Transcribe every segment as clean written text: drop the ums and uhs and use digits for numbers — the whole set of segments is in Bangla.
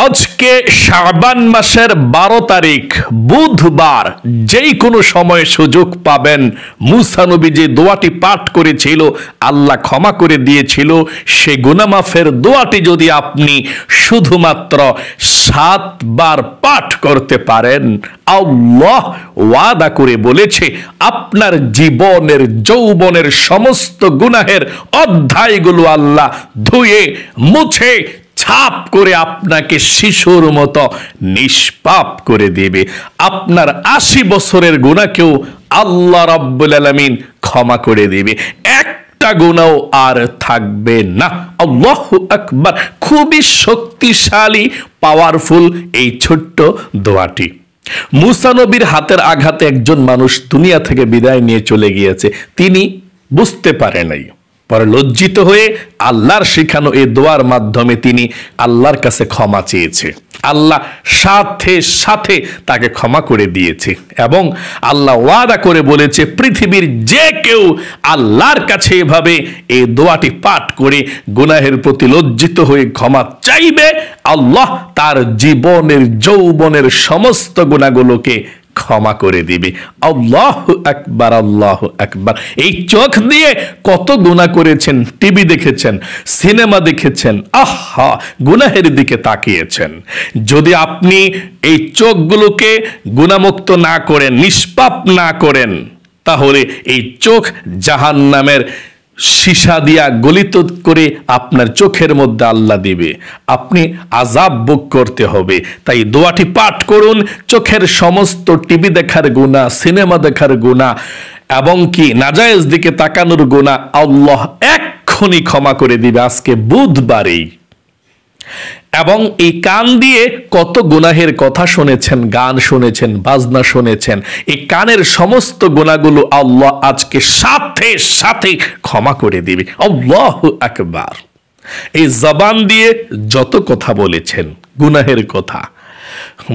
আজকে শাবান মাসের 12 তারিখ বুধবার যেই কোনো সময় সুযোগ পাবেন। মুসা নবী যে দোয়াটি পাঠ করেছিল, আল্লাহ ক্ষমা করে দিয়েছিল, সে গুনাহ মাফের দোয়াটি যদি আপনি শুধুমাত্র 7 বার পাঠ করতে পারেন, আল্লাহ ওয়াদা করে বলেছে আপনার জীবনের যৌবনের সমস্ত গুনাহের অধ্যায়গুলো আল্লাহ ধুয়ে মুছে ছাপ করে আপনাকে শিশুর মতো নিষ্পাপ করে দেবে। আপনার 80 বছরের গুনাহকেও আল্লাহ রাব্বুল আলামিন ক্ষমা করে দেবে, একটা গুনাহ আর থাকবে না। আল্লাহু আকবার। খুবই শক্তিশালী, পাওয়ারফুল এই ছোট্ট দোয়াটি। মুসা নবীর হাতের আঘাতে একজন মানুষ দুনিয়া থেকে বিদায় নিয়ে চলে গিয়েছে, তিনি বুঝতে পারে নাই। পরে লজ্জিত হয়ে আল্লাহর শিখানো এই দোয়ার মাধ্যমে তিনি আল্লাহর কাছে ক্ষমা চেয়েছে। আল্লাহ সাথে সাথে তাকে ক্ষমা করে দিয়েছে এবং আল্লাহ ওয়াদা করে বলেছে পৃথিবীর যে কেউ আল্লাহর কাছে এভাবে এই দোয়াটি পাঠ করে গুনাহের প্রতি লজ্জিত হয়ে ক্ষমা চাইবে, আল্লাহ তার জীবনের যৌবনের সমস্ত গুনাহগুলোকে ক্ষমা করে দিবে। আল্লাহু আকবার, আল্লাহু আকবার। এই চোখ দিয়ে কত গুনাহ করেছেন, টিভি দেখেছেন, সিনেমা দেখেছেন, আহা গুনাহের দিকে তাকিয়েছেন। যদি আপনি এই চোখগুলোকে গুনাহমুক্ত না করেন, নিষ্পাপ না করেন, তাহলে এই চোখ জাহান্নামের সীসা দিয়া গলিত করে আপনার চোখের মধ্যে আল্লাহ দিবে, আপনি আযাব ভোগ করতে হবে। তাই দোয়াটি পাঠ করুন। চোখের সমস্ত টিভি দেখার গুনাহ, সিনেমা দেখার গুনাহ এবং কি নাজায়েজ দিকে তাকানোর গুনাহ আল্লাহ এক্ষুনি ক্ষমা করে দিবে আজকে বুধবারেই। এবং এই কান দিয়ে কত গুনাহের কথা শুনেছেন, গান শুনেছেন, বাজনা শুনেছেন, এই কানের সমস্ত গুনাহগুলো আল্লাহ আজকে সাথে সাথে ক্ষমা করে দিবে। আল্লাহু আকবার। এই জবান দিয়ে যত কথা বলেছেন, গুনাহের কথা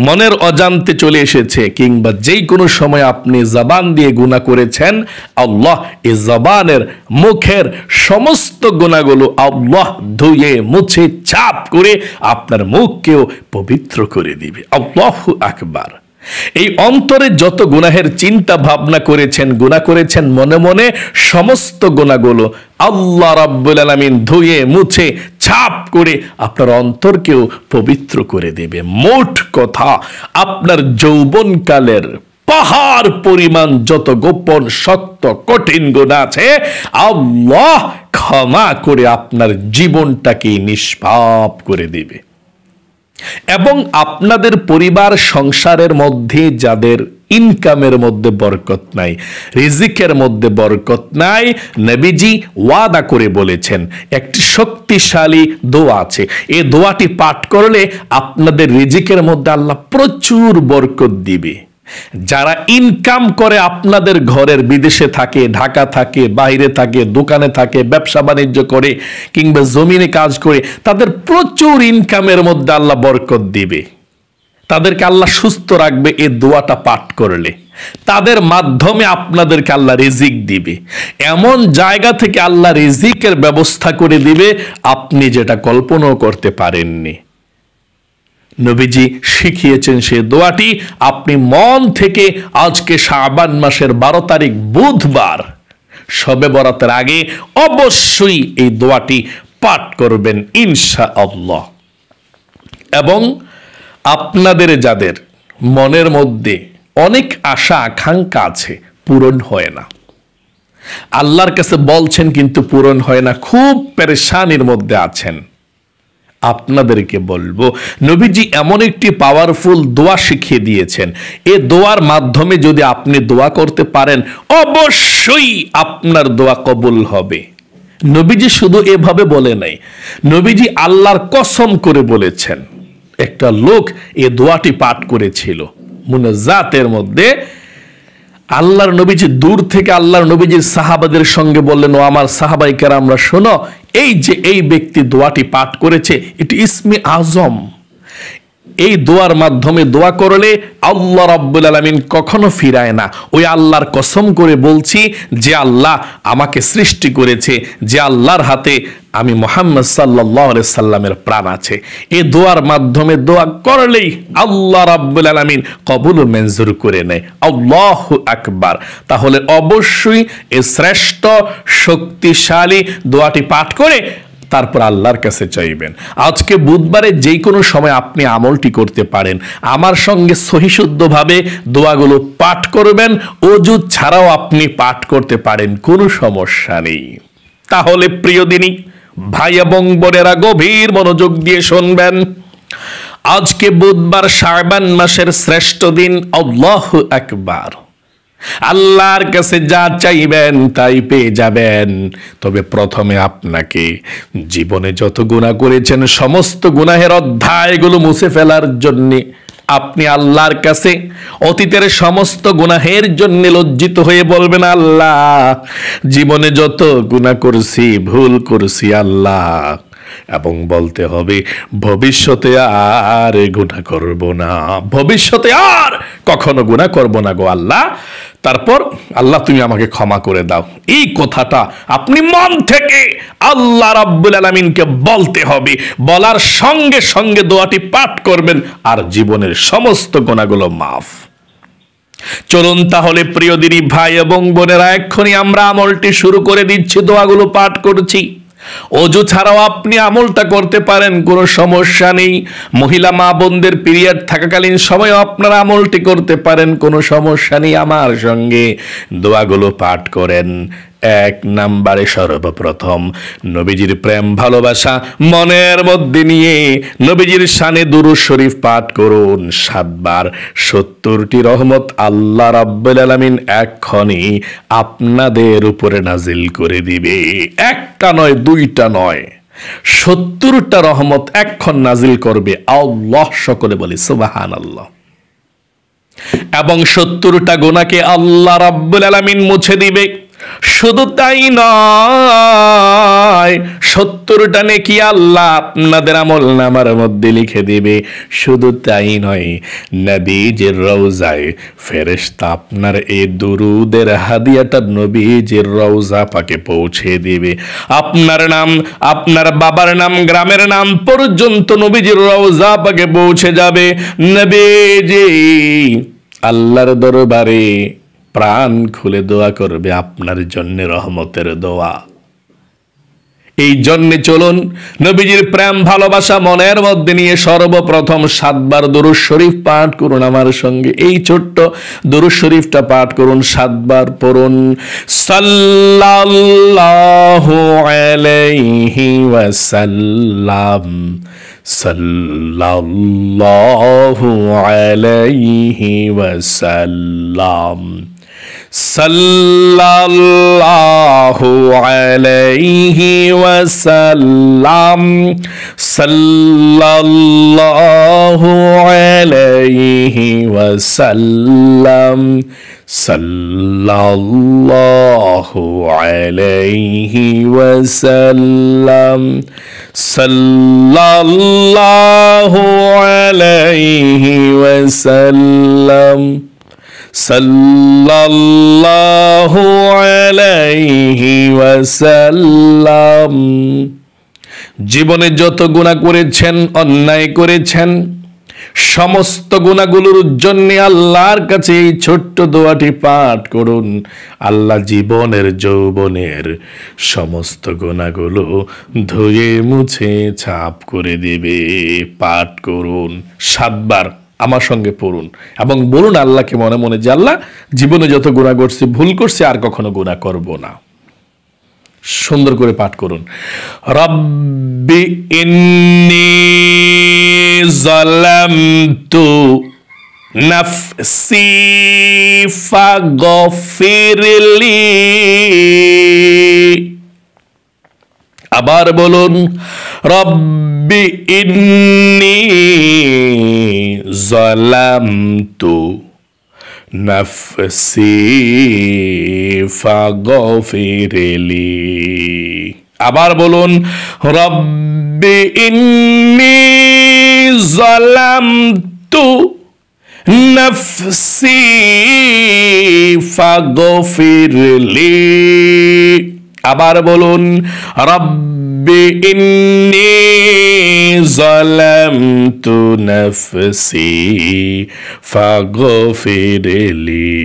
মনের অজান্তে চলে এসেছে কিংবা যেই কোনো সময় আপনি জবান দিয়ে গুনাহ করেছেন, আল্লাহ এই জবানের মুখের সমস্ত গুনাহগুলো আল্লাহ ধুয়ে মুছে ছাপ করে আপনার মুখকেও পবিত্র করে দিবে। আল্লাহু আকবার। এই অন্তরে যত গুনাহের চিন্তা ভাবনা করেছেন, গুনাহ করেছেন মনে মনে, সমস্ত গুনাহগুলো আল্লাহ রাব্বুল আলামিন ধুয়ে মুছে ছাপ করে আপনার অন্তরকেও পবিত্র করে দেবে। মোট কথা, আপনার যৌবনকালের পাহাড় পরিমাণ যত গোপন শক্ত কঠিন গুনাহ আছে আল্লাহ ক্ষমা করে আপনার জীবনটাকে নিষ্পাপ করে দিবে। এবং আপনাদের পরিবার সংসারের মধ্যে যাদের ইনকামের মধ্যে বরকত নাই, রিজিকের মধ্যে বরকত নাই, নবীজি ওয়াদা করে বলেছেন একটি শক্তিশালী দোয়া আছে, এই দোয়াটি পাঠ করলে আপনাদের রিজিকের মধ্যে আল্লাহ প্রচুর বরকত দিবে। যারা ইনকাম করে আপনাদের ঘরের, বিদেশে থাকে, ঢাকা থাকে, বাইরে থাকে, দোকানে থাকে, ব্যবসা বাণিজ্য করে কিংবা জমিনে কাজ করে, তাদের প্রচুর ইনকামের মধ্যে আল্লাহ বরকত দিবে। তাদেরকে আল্লাহ সুস্থ রাখবে এই দোয়াটা পাঠ করলে। তাদের মাধ্যমে আপনাদেরকে আল্লাহ রিজিক দিবে। এমন জায়গা থেকে আল্লাহ রিজিকের ব্যবস্থা করে দিবে আপনি যেটা কল্পনাও করতে পারেননি। নবীজি শিখিয়েছেন সে দোয়াটি আপনি মন থেকে আজকে শাবান মাসের 12 তারিখ বুধবার শবে বরাতের আগে অবশ্যই এই দোয়াটি পাঠ করবেন ইনশাআল্লাহ। এবং আপনাদের যাদের মনের মধ্যে অনেক আশা আকাঙ্ক্ষা আছে, পূরণ হয় না, আল্লাহর কাছে বলছেন কিন্তু পূরণ হয় না, খুব পেরেশানির মধ্যে আছেন, আপনাদেরকে বলবো নবীজি এমন একটি পাওয়ারফুল দোয়া শিখিয়ে দিয়েছেন। এই দোয়ার মাধ্যমে যদি আপনি দোয়া করতে পারেন অবশ্যই আপনার দোয়া কবুল হবে। নবীজি শুধু এভাবে বলে নাই, নবীজি আল্লাহর কসম করে বলেছেন। একটা লোক এই দোয়াটি পাঠ করেছিল মুনাজাতের মধ্যে। আল্লাহর নবীজি দূর থেকে আল্লাহর নবীজির সাহাবাদের সঙ্গে বললেন, ও আমার সাহাবায়ে কেরামরা শোনো, এই যে এই ব্যক্তি দোয়াটি পাঠ করেছে এটি ইসমে আজম, এই দোয়ার মাধ্যমে দোয়া করলে আল্লাহ রাব্বুল আলামিন কখনো ফিরায় না। ওই আল্লাহর কসম করে বলছি, যে আল্লাহ আমাকে সৃষ্টি করেছে, যে আল্লাহর হাতে আমি মুহাম্মদ সাল্লাল্লাহু আলাইহি সাল্লামের প্রাণ আছে, এই দোয়ার মাধ্যমে দোয়া করলেই আল্লাহ রাব্বুল আলামিন কবুল ও মঞ্জুর করে নেয়। আল্লাহু আকবার। তাহলে অবশ্যই এই শ্রেষ্ঠ শক্তিশালী দোয়াটি পাঠ করে তারপর আল্লাহর কাছে চাইবেন। আজকে বুধবারে যে কোনো সময় আপনি আমলটি করতে পারেন। আমার সঙ্গে সহিশুদ্ধভাবে দোয়াগুলো পাঠ করবেন, ওযু ছাড়াও আপনি পাঠ করতে পারেন, কোনো সমস্যা নেই। তাহলে প্রিয় দিনী ভাই এবং বোনেরা, গভীর মনোযোগ দিয়ে শুনবেন। আজকে বুধবার, শাবান মাসের শ্রেষ্ঠ দিন। আল্লাহু আকবার। আল্লাহর কাছে যা চাইবেন তাই পেয়ে যাবেন। তবে প্রথমে আপনাকে জীবনে যত গুনাহ করেছেন সমস্ত গুনাহের অধ্যায়গুলো মুছে ফেলার জন্য আপনি আল্লাহর কাছে অতীতের সমস্ত গুনাহের জন্য লজ্জিত হয়ে বলবেন, আল্লাহ জীবনে যত গুনাহ করছি, ভুল করছি আল্লাহ, এবং বলতে হবে ভবিষ্যতে আর গুনাহ করব না, ভবিষ্যতে আর কখনো গুনাহ করব না গো আল্লাহ। তারপর আল্লাহ তুমি আমাকে ক্ষমা করে দাও। এই কথাটা আপনি মন থেকে আল্লাহ রাব্বুল আলামিনকে বলতে হবে। বলার সঙ্গে সঙ্গে দোয়াটি পাঠ করবেন, আর জীবনের সমস্ত গুনাহগুলো মাফ। চলুন তাহলে প্রিয় দিনী ভাই এবং বোনেরা, এক্ষুনি আমরা আমলটি শুরু করে দিচ্ছি। দোয়াগুলো পাঠ করছি। ওযু ছাড়াও আপনি আমলটা করতে পারেন, কোনো সমস্যা নেই। মহিলা মা বোনদের পিরিয়ড থাকাকালীন সময় আপনারা আমলটি করতে পারেন, কোনো সমস্যা নেই। আমার সঙ্গে দোয়াগুলো পাঠ করেন। এক নাম্বারে সর্বপ্রথম নবীজির প্রেম ভালোবাসা মনের মধ্যে নিয়ে নবীজির শানে দুরূদ শরীফ পাঠ করুন 7 বার। 70টি রহমত আল্লাহ রাব্বুল আলামিন এক্ষুনি আপনাদের উপরে নাজিল করে দিবে। একটা নয়, দুইটা নয়, 70টা রহমত এক্ষণ নাজিল করবে আল্লাহ। সকলে বলি সুবহানাল্লাহ। এবং 70টা গুনাহকে আল্লাহ রাব্বুল আলামিন মুছে দিবে। শুধু তাই নয়, 70টা নেকি আল্লাহ আপনাদের আমলনামার মধ্যে লিখে দিবে। শুধু তাই নয়, নবীজির রওজায় ফেরেশতা আপনার এই দুরুদের হাদিয়াটা নবীজির রওজা পাকে পৌঁছে দিবে। আপনার নাম, আপনার বাবার নাম, গ্রামের নাম পর্যন্ত নবীজির রওজা পাকে পৌঁছে যাবে। নবীজি আল্লাহর দরবারে প্রাণ খুলে দোয়া করবে আপনার জন্য, রহমতের দোয়া। এই জন্যে চলুন নবীজির প্রেম ভালোবাসা মনের মধ্যে নিয়ে সর্বপ্রথম 7 বার দুরূদ শরীফ পাঠ করুন আমার সঙ্গে। এই ছোট্ট দুরূদ শরীফটা পাঠ করুন, 7 বার পড়ুন। সাল্লাল্লাহু আলাইহি ওয়াসাল্লাম, সাল্লাল্লাহু আলাইহি ওয়াসাল্লাম, সাল্লাল্লাহু আলাইহি ওয়াসাল্লাম, সাল্লাল্লাহু আলাইহি ওয়াসাল্লাম, সাল্লাল্লাহু আলাইহি ওয়াসাল্লাম, সাল্লাল্লাহু আলাইহি ওয়াসাল্লাম, সাল্লাল্লাহু আলাইহি ওয়াসাল্লাম। জীবনে যত গুনাহ করেছেন, অন্যায় করেছেন, সমস্ত গুনাহগুলোর জন্য আল্লাহর কাছে এই ছোট্ট দোয়াটি পাঠ করুন। আল্লাহ জীবনের যৌবনের সমস্ত গুনাহগুলো ধুয়ে মুছে ছাপ করে দেবে। পাঠ করুন 7 বার, আমার সঙ্গে পড়ুন এবং বলুন আল্লাহকে মনে মনে যে আল্লাহ জীবনে যত গুনাহ করছি, ভুল করছি, আর কখনো গুনাহ করব না। সুন্দর করে পাঠ করুন। রব্বি ইন্নী যালামতু নাফসি ফাগফিরলি। আবার বলুন, রব্বি ইন্নী যালামতু নাফসি ফাগফিরলি। আবার বলুন, রব্বি ইন্নী যালামতু নাফসি ফাগফিরলি। আবার বলুন, রব্বি ইন্নী যালামতু নাফসি ফাগফিরলি।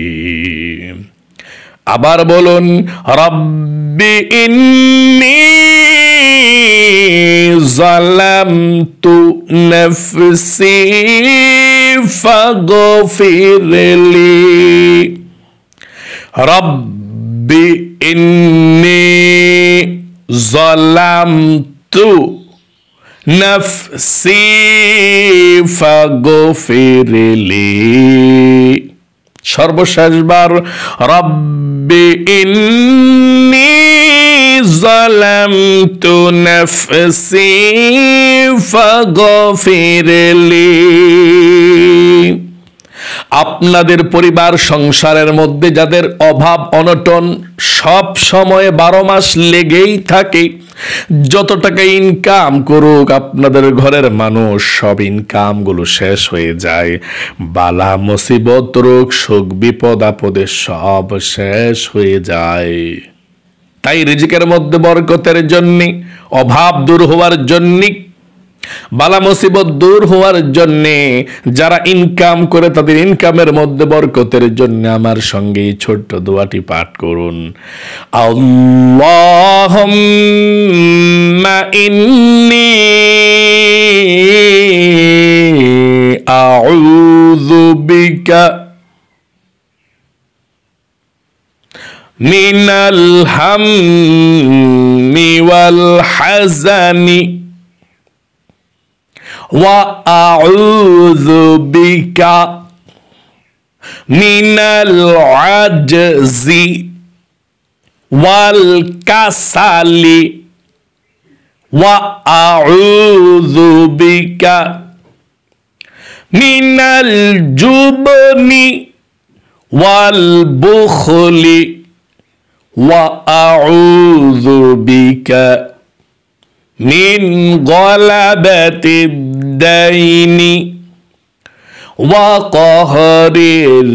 আবার বলুন, রব্বি ইন্নী যালামতু নাফসি ফাগফিরলি। রব্বি ইন্নী যালামতু নাফসি ফাগফিরলি। সর্বশেষবার, রব্বি ইন্নী যালামতু নাফসি ফাগফিরলি। আপনাদের পরিবার সংসারের মধ্যে যাদের অভাব অনটন সব সময় 12 মাস লেগেই থাকে, যত টাকা ইনকাম করুক আপনাদের ঘরের মানুষ সব ইনকামগুলো শেষ হয়ে যায়, বালা মুসিবত রোগ শোক বিপদ আপদে সব শেষ হয়ে যায়। তাই রিজিকের মধ্যে বরকতের জন্য, অভাব দূর হওয়ার জন্য, বালা মুসিবত দূর হওয়ার জন্য যারা ইনকাম করে তাদের ইনকামের মধ্যে বরকতের জন্য আমার সঙ্গে এই ছোট্ট দোয়াটি পাঠ করুন। আল্লাহুম্মা ইন্নী আউযু বিকা মিনাল হাম্মি ওয়াল হাযানি ওয়া আউযু বিকা মিনাল আজজি ওয়াল কাসালি ওয়া আউযু বিকা মিনাল জুবনি ওয়াল বুখলি ওয়া আউযু বিকা মিন গলাবাতিদ দাইনি ওয়া কহরির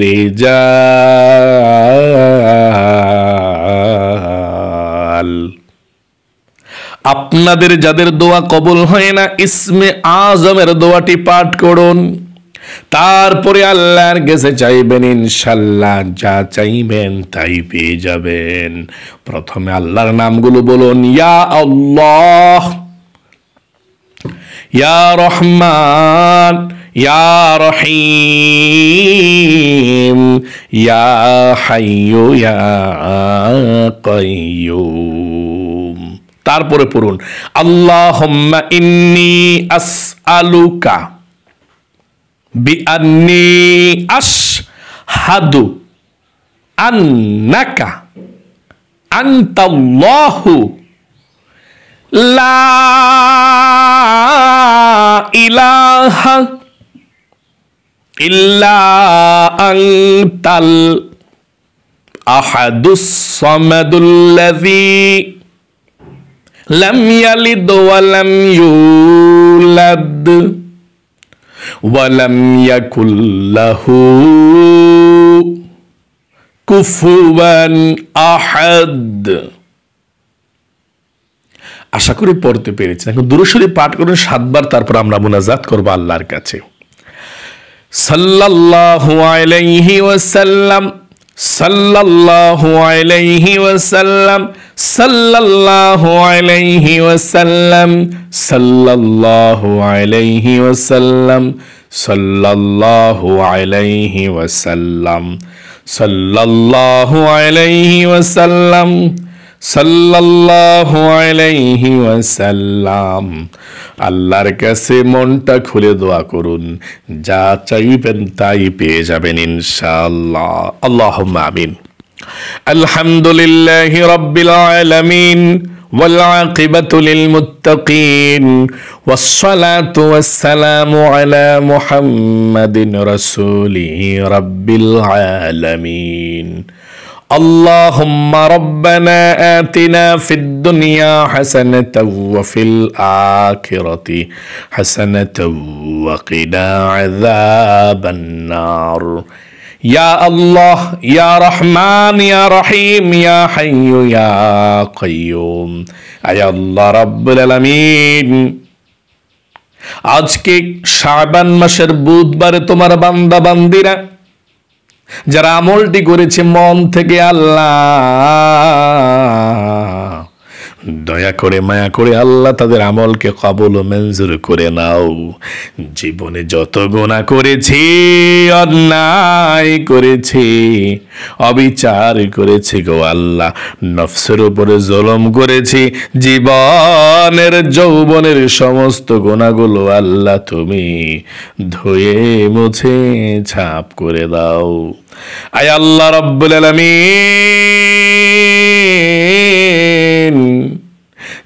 রিজাল। আপনাদের যাদের দোয়া কবুল হয় না, ইসমে আজমের দোয়াটি পাঠ করুন, তারপরে আল্লাহর কাছে চাইবেন, ইনশাআল্লাহ যা চাইবেন তাই পেয়ে যাবেন। প্রথমে আল্লাহর নামগুলো বলুন, ইয়া আল্লাহ, ইয়া রহমান, ইয়া রহিম, ইয়া হাইয়্যু ইয়া কাইয়্যুম। তারপরে পড়ুন, আল্লাহুম্মা ইন্নী আসআলুকা বিআন্নী আশহাদু আন্নাকা আনতাল্লাহু লা ইলাহা ইল্লা আনতাল আহাদুস সামাদুল্লাযী লাম ইয়ালিদ ওয়া লাম ইউলাদ ওয়ালাম ইয়াকুল লাহু কুফুয়ান আহাদ। আশা করি পড়তে পেরেছেন। এখন দুরূদ শরীফ পাঠ করুন 7 বার, তারপর আমরা মুনাজাত করব আল্লাহর কাছে। সাল্লাল্লাহু আলাইহি ওয়াসাল্লাম, সাল্লাল্লাহু আলাইহি ওয়াসাল্লাম, সাল্লাল্লাহু আলাইহি ওয়াসাল্লাম, সাল্লাল্লাহু আলাইহি ওয়াসাল্লাম, সাল্লাল্লাহু আলাইহি ওয়াসাল্লাম, সাল্লাল্লাহু আলাইহি ওয়াসাল্লাম, সাল্লাল্লাহু আলাইহি ওয়াসাল্লাম। আল্লাহর কাছে মনটা খুলে দোয়া করুন, যা চাইবেন তাই পেয়ে যাবেন ইনশাআল্লাহ। আল্লাহুম্মা আমিন। আলহামদুলিল্লাহি রাব্বিল আলামিন ওয়াল আকিবাতু লিল মুত্তাকিন ওয়াস সালাতু ওয়াস সালামু আলা মুহাম্মাদিন রাসূলিহি রাব্বিল আলামিন। اللهم ربنا آتنا في الدنيا حسنة وفي الآخرة حسنة وقنا عذاب النار يا الله يا رحمن يا رحيم يا حي يا قيوم يا الله رب العالمين আজকে শাবান মাসের বুধবারে তোমার বান্দা বান্দিরা যারা আমলটি করেছে মন থেকে, আল্লাহ দয়া করে মায়া করে আল্লাহ তাদের আমলকে কবুল ও মঞ্জুর করে নাও। জীবনে যত গুনাহ করেছি, অন্যায় করেছি, অবিচার করেছি গো আল্লাহ, নফসের উপরে জুলুম করেছি, জীবনের যৌবনের সমস্ত গুনাহগুলো আল্লাহ তুমি ধুয়ে মুছে ছাপ করে দাও। আয় আল্লাহ রাব্বুল আলামিন,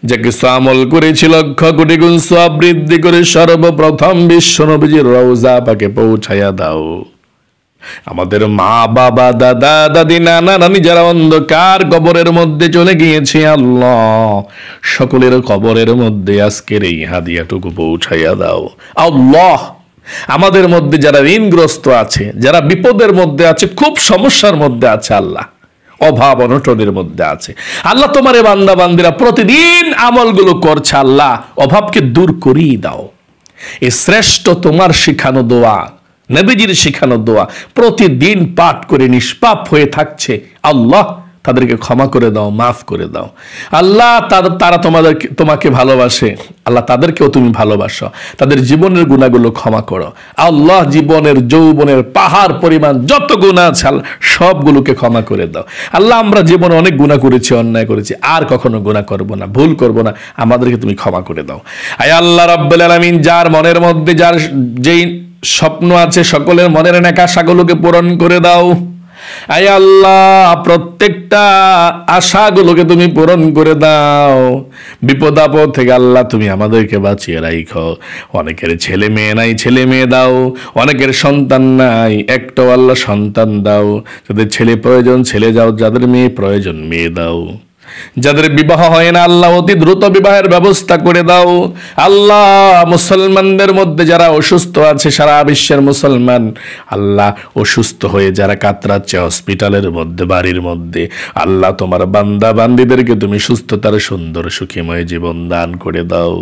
যা কিছু আমল করেছি লক্ষ কোটি গুণ সওয়াব বৃদ্ধি করে সর্বপ্রথম বিশ্ব নবীজির রওজা পাকে পৌঁছায়া দাও। আমাদের মা বাবা দাদা দাদি নানা নানি যারা অন্ধকার কবরের মধ্যে চলে গিয়েছে, আল্লাহ সকলের কবরের মধ্যে আজকের এই হাদিয়াটুকু পৌঁছাইয়া দাও। আল্লাহ আমাদের মধ্যে যারা ঋণগ্রস্ত আছে, যারা বিপদের মধ্যে আছে, খুব সমস্যার মধ্যে আছে, আল্লাহ অভাব অনটনের মধ্যে আছে, আল্লাহ তোমার বান্দা বান্দিরা প্রতিদিন আমলগুলো করছে, আল্লাহ অভাবকে দূর করিয়ে দাও। এই শ্রেষ্ঠ তোমার শিখানো দোয়া, নবীজির শিখানো দোয়া প্রতিদিন পাঠ করে নিষ্পাপ হয়ে থাকছে, আল্লাহ তাদেরকে ক্ষমা করে দাও, মাফ করে দাও। আল্লাহ তারা তোমাকে ভালোবাসে, আল্লাহ তাদেরকেও তুমি ভালোবাসো, তাদের জীবনের গুনাহগুলো ক্ষমা করো। আল্লাহ জীবনের যৌবনের পাহাড় পরিমাণ যত গুনাহ আছে সবগুলোকে ক্ষমা করে দাও। আল্লাহ আমরা জীবনে অনেক গুনাহ করেছি, অন্যায় করেছি, আর কখনো গুনাহ করব না, ভুল করব না, আমাদেরকে তুমি ক্ষমা করে দাও। আয় আল্লাহ রাব্বুল আলামিন, যার মনের মধ্যে যার যেই স্বপ্ন আছে সকলের মনের নেক আশাগুলোকে পূরণ করে দাও। আয় আল্লাহ প্রত্যেকটা আশাগুলোকে তুমি পূরণ করে দাও। বিপদ আপদ থেকে আল্লাহ তুমি আমাদেরকে বাঁচিয়ে রাখো। অনেকের ছেলে মেয়ে নাই, ছেলে মেয়ে দাও। অনেকের সন্তান নাই, একটাও আল্লাহ সন্তান দাও। যাদের ছেলে প্রয়োজন ছেলে দাও, যাদের মেয়ে প্রয়োজন মেয়ে দাও। যাদের বিবাহ হয় না আল্লাহ অতি দ্রুত বিবাহের ব্যবস্থা করে দাও। আল্লাহ মুসলমানদের মধ্যে যারা অসুস্থ আছে, সারা বিশ্বের মুসলমান আল্লাহ অসুস্থ হয়ে যারা কাতরাচ্ছে হসপিটালের মধ্যে, বাড়ির মধ্যে, আল্লাহ তোমার বান্দা বান্দিদেরকে তুমি সুস্থতার সুন্দর সুখীময় জীবন দান করে দাও।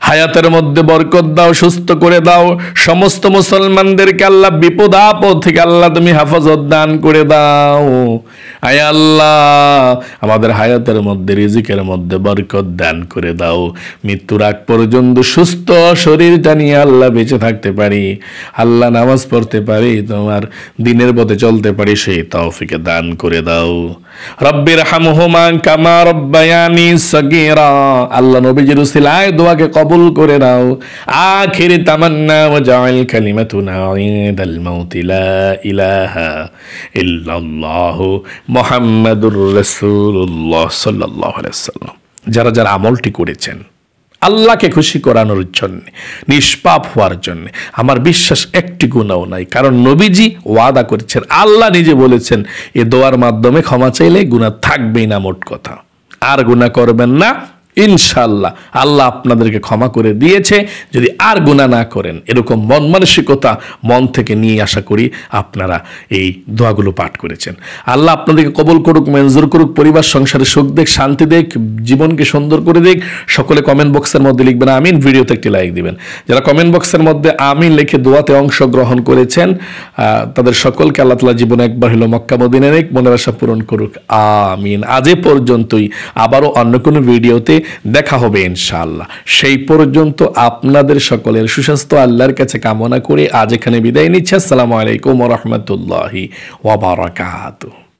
হায়াতের মধ্যে বরকত দাও, সুস্থ করে দাও। সমস্ত মুসলমানদেরকে আল্লাহ বিপদ আপদ থেকে আল্লাহ তুমি হেফাজত দান করে দাও। আয় আল্লাহ আমাদের হায়াতের মধ্যে, রিজিকের মধ্যে বরকত দান করে দাও। মৃত্যুর আগ পর্যন্ত সুস্থ শরীরটা নিয়ে আল্লাহ বেঁচে থাকতে পারি, আল্লাহ নামাজ পড়তে পারি, তোমার দিনের পথে চলতে পারি, সেই তৌফিক দান করে দাও। রব্বির হামহুমা কামা রব্বায়ানি সগীরা। আল্লাহ নবীজির উসিলায় দোয়াকে কবুল করে নাও। আখির তামান্না ওয়া জাআল কালিমাতুনা ইনদাল মাউত লা ইলাহা ইল্লাল্লাহ মুহাম্মাদুর রাসূলুল্লাহ সাল্লাল্লাহু আলাইহি ওয়াসাল্লাম। যারা যারা আমলটি করেছেন আল্লাহকে খুশি করানোর জন্য, নিষ্পাপ হওয়ার জন্য, আমার বিশ্বাস একটি গুনাহও নাই। কারণ নবীজি ওয়াদা করেছেন, আল্লাহ নিজে বলেছেন, এ দোয়ার মাধ্যমে ক্ষমা চাইলে গুনাহ থাকবেই না, মোট কথা। আর গুনাহ করবেন না ইনশাআল্লাহ। আল্লাহ আপনাদেরকে ক্ষমা করে দিয়েছে। যদি আর গুনাহ না করেন, এরকম মন মানসিকতা মন থেকে নিয়ে আশা করি আপনারা এই দোয়াগুলো পাঠ করেছেন। আল্লাহ আপনাদেরকে কবুল করুক, মঞ্জুর করুক, পরিবার সংসারে সুখ দেখ, শান্তি দেখ, জীবনকে সুন্দর করে দেখ। সকলে কমেন্ট বক্সের মধ্যে লিখবেন আমিন, ভিডিওতে একটি লাইক দিবেন। যারা কমেন্ট বক্সের মধ্যে আমিন লিখে দোয়াতে অংশগ্রহণ করেছেন তাদের সকলকে আল্লাহ তাআলা জীবনে একবার হলো মক্কা মদিনা নেক মনের আশা পূরণ করুক, আমিন। আজ এ পর্যন্তই, আবারও অন্য কোনো ভিডিওতে দেখা হবে ইনশাআল্লাহ। সেই পর্যন্ত আপনাদের সকলের সুস্বাস্থ্য আল্লাহর কাছে কামনা করে আজ এখানে বিদায় নিচ্ছি। আসসালামু আলাইকুম ওয়া রাহমাতুল্লাহি ওয়া বারাকাতুহু।